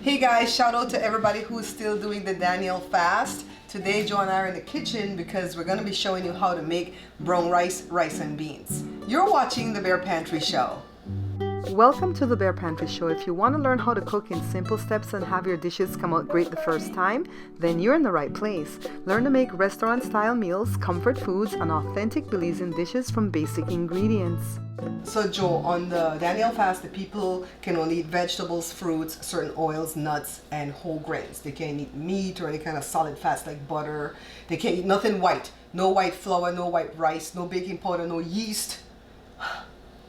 Hey guys, shout out to everybody who's still doing the Daniel fast. Today Joe and I are in the kitchen because we're going to be showing you how to make brown rice, rice and beans. You're watching the Bare Pantry Show. Welcome to the Bare Pantry Show. If you want to learn how to cook in simple steps and have your dishes come out great the first time, then you're in the right place. Learn to make restaurant-style meals, comfort foods, and authentic Belizean dishes from basic ingredients. So Joe, on the Daniel fast, the people can only eat vegetables, fruits, certain oils, nuts, and whole grains. They can't eat meat or any kind of solid fats like butter. They can't eat nothing white. No white flour, no white rice, no baking powder, no yeast.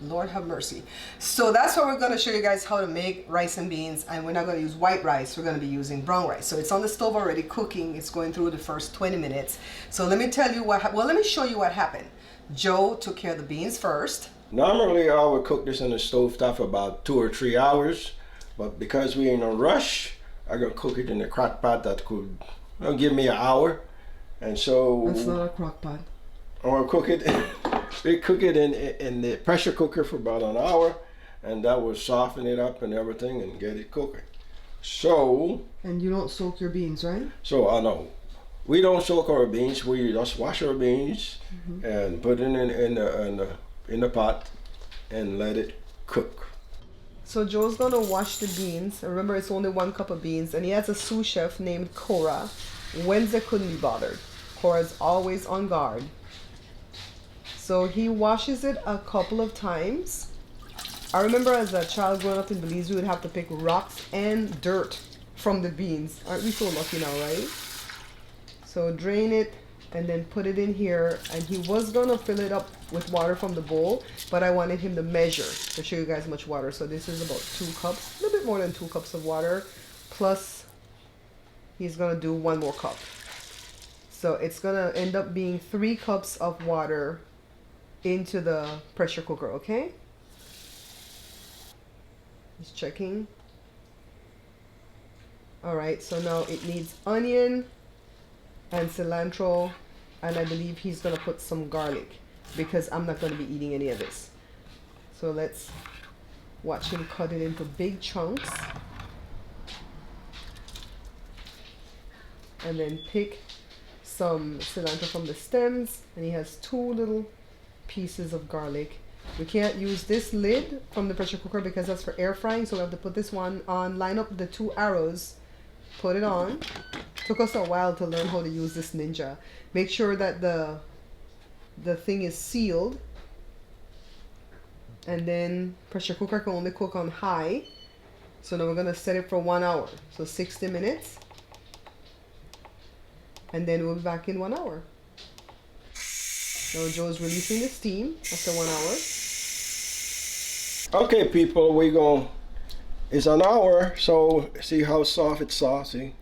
Lord have mercy. So that's what we're going to show you guys how to make rice and beans, and we're not going to use white rice, we're going to be using brown rice. So it's on the stove already cooking. It's going through the first 20 minutes. So let me tell you let me show you what happened. Joe took care of the beans first. Normally I would cook this in the stove top for about 2 or 3 hours, but because we're in a rush, I'm going to cook it in the crock pot that could give me an hour. And so that's not a crock pot. Or cook it. We cook it in the pressure cooker for about an hour, and that will soften it up and everything and get it cooking. So. And you don't soak your beans, right? So I know. We don't soak our beans. We just wash our beans and put it in the pot and let it cook. So Joe's gonna wash the beans. Remember, it's only 1 cup of beans, and he has a sous chef named Cora. Wednesday couldn't be bothered. Cora's always on guard. So he washes it a couple of times. I remember as a child growing up in Belize, we would have to pick rocks and dirt from the beans. Aren't we so lucky now, right? So drain it and then put it in here. And he was gonna fill it up with water from the bowl, but I wanted him to measure to show you guys how much water. So this is about 2 cups, a little bit more than 2 cups of water. Plus he's gonna do 1 more cup. So it's gonna end up being 3 cups of water into the pressure cooker, okay? Just checking. All right, so now it needs onion and cilantro, and I believe he's gonna put some garlic because I'm not gonna be eating any of this. So let's watch him cut it into big chunks and then pick some cilantro from the stems, and he has 2 little pieces of garlic. We can't use this lid from the pressure cooker because that's for air frying, so we have to put this one on, line up the 2 arrows, put it on. Took us a while to learn how to use this ninja. Make sure that the thing is sealed, and then pressure cooker can only cook on high. So now we're gonna set it for 1 hour, so 60 minutes, and then we'll be back in 1 hour. Now Joe's releasing the steam after 1 hour. Okay, people, it's an hour, so see how soft it's saucy.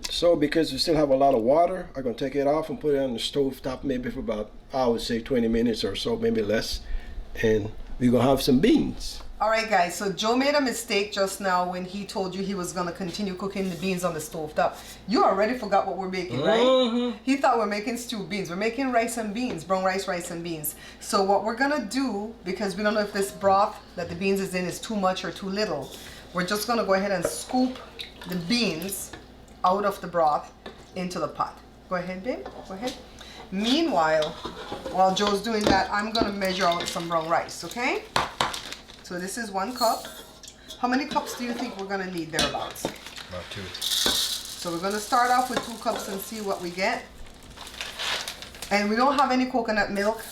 So because we still have a lot of water, I'm gonna take it off and put it on the stove top maybe for about, I would say 20 minutes or so, maybe less. And we're gonna have some beans. All right guys, so Joe made a mistake just now when he told you he was gonna continue cooking the beans on the stove top. You already forgot what we're making, right? He thought we're making stewed beans. We're making rice and beans, brown rice, rice and beans. So what we're gonna do, because we don't know if this broth that the beans is in is too much or too little, we're just gonna go ahead and scoop the beans out of the broth into the pot. Go ahead, babe, go ahead. Meanwhile, while Joe's doing that, I'm gonna measure out some brown rice, okay? So this is 1 cup. How many cups do you think we're gonna need thereabouts? About 2. So we're gonna start off with 2 cups and see what we get. And we don't have any coconut milk,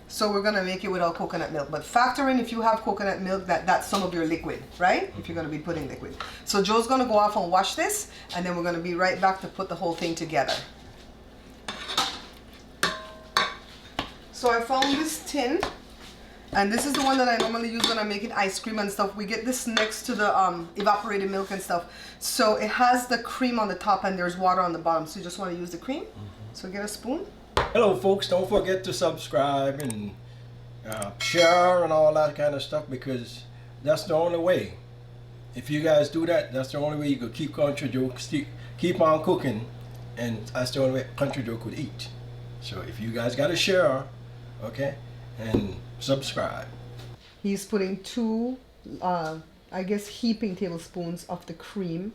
so we're gonna make it without coconut milk. But factor in, if you have coconut milk, that's some of your liquid, right? If you're gonna be putting liquid. So Joe's gonna go off and wash this, and then we're gonna be right back to put the whole thing together. So I found this tin. And this is the one that I normally use when I'm making ice cream and stuff. We get this next to the evaporated milk and stuff. So it has the cream on the top and there's water on the bottom. So you just want to use the cream. So get a spoon. Hello folks, don't forget to subscribe and share and all that kind of stuff, because that's the only way. If you guys do that, that's the only way you could keep Country Joe, keep on cooking, and that's the only way Country Joe could eat. So if you guys got to share, okay, and subscribe. He's putting 2 I guess, heaping tablespoons of the cream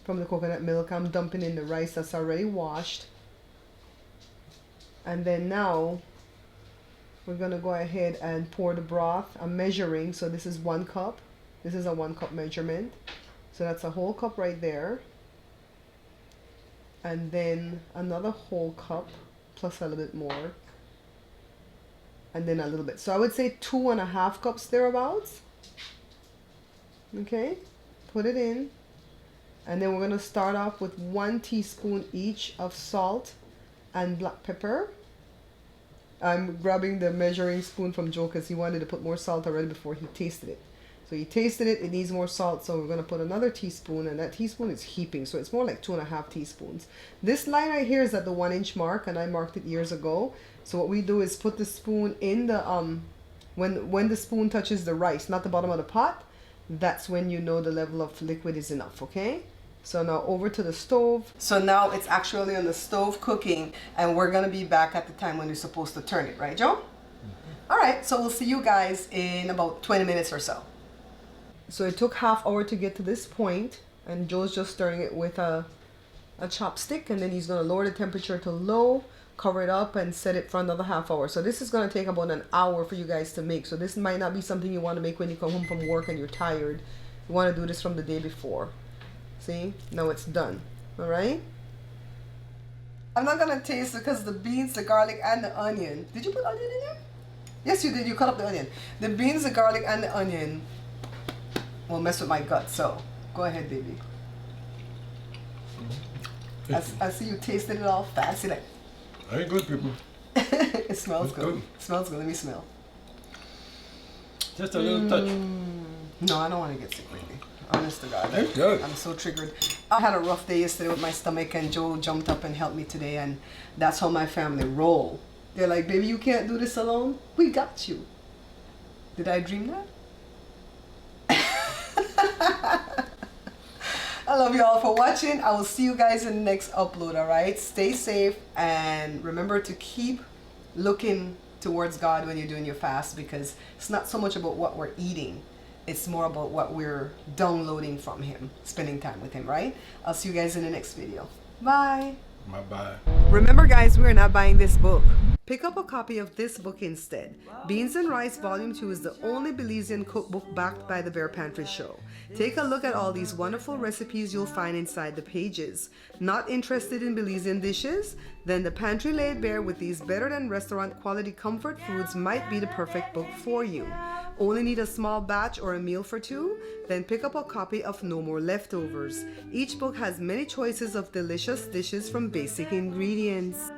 from the coconut milk. I'm dumping in the rice that's already washed. And then now we're gonna go ahead and pour the broth. I'm measuring, so this is 1 cup. This is a 1 cup measurement. So that's a whole cup right there. And then another whole cup plus a little bit more. And then a little bit. So I would say 2.5 cups thereabouts. Okay, put it in. And then we're gonna start off with 1 teaspoon each of salt and black pepper. I'm grabbing the measuring spoon from Joe because he wanted to put more salt already before he tasted it. So he tasted it, it needs more salt, so we're gonna put another teaspoon, and that teaspoon is heaping, so it's more like 2.5 teaspoons. This line right here is at the 1-inch mark, and I marked it years ago. So what we do is put the spoon in the when the spoon touches the rice, not the bottom of the pot, that's when you know the level of liquid is enough, okay? So now over to the stove. So now it's actually on the stove cooking, and we're gonna be back at the time when you're supposed to turn it, right, Joe? All right, so we'll see you guys in about 20 minutes or so. So it took ½ hour to get to this point, and Joe's just stirring it with a chopstick, and then he's gonna lower the temperature to low, cover it up, and set it for another ½ hour. So this is gonna take about an hour for you guys to make. So this might not be something you wanna make when you come home from work and you're tired. You wanna do this from the day before. See, now it's done. All right. I'm not gonna taste it because the beans, the garlic, and the onion. Did you put onion in there? Yes, you did. You cut up the onion. The beans, the garlic, and the onion will mess with my gut. So go ahead, baby. I see you tasting it all fancy like. Very good, people. It smells It's good. good. It smells good. Let me smell. Just a little touch. No, I don't want to get sick lately. Honest to God. It's good. I'm so triggered. I had a rough day yesterday with my stomach, and Joe jumped up and helped me today, and that's how my family roll. They're like, baby, you can't do this alone. We got you. Did I dream that? I love you all for watching. I will see you guys in the next upload, all right? Stay safe, and remember to keep looking towards God when you're doing your fast, because it's not so much about what we're eating. It's more about what we're downloading from Him, spending time with Him, right? I'll see you guys in the next video. Bye. Bye-bye. Remember, guys, we're not buying this book. Pick up a copy of this book instead. Beans and Rice Volume 2 is the only Belizean cookbook backed by the Bear Pantry Show. Take a look at all these wonderful recipes you'll find inside the pages. Not interested in Belizean dishes? Then the Pantry Laid Bare with these better than restaurant quality comfort foods might be the perfect book for you. Only need a small batch or a meal for two? Then pick up a copy of No More Leftovers. Each book has many choices of delicious dishes from basic ingredients.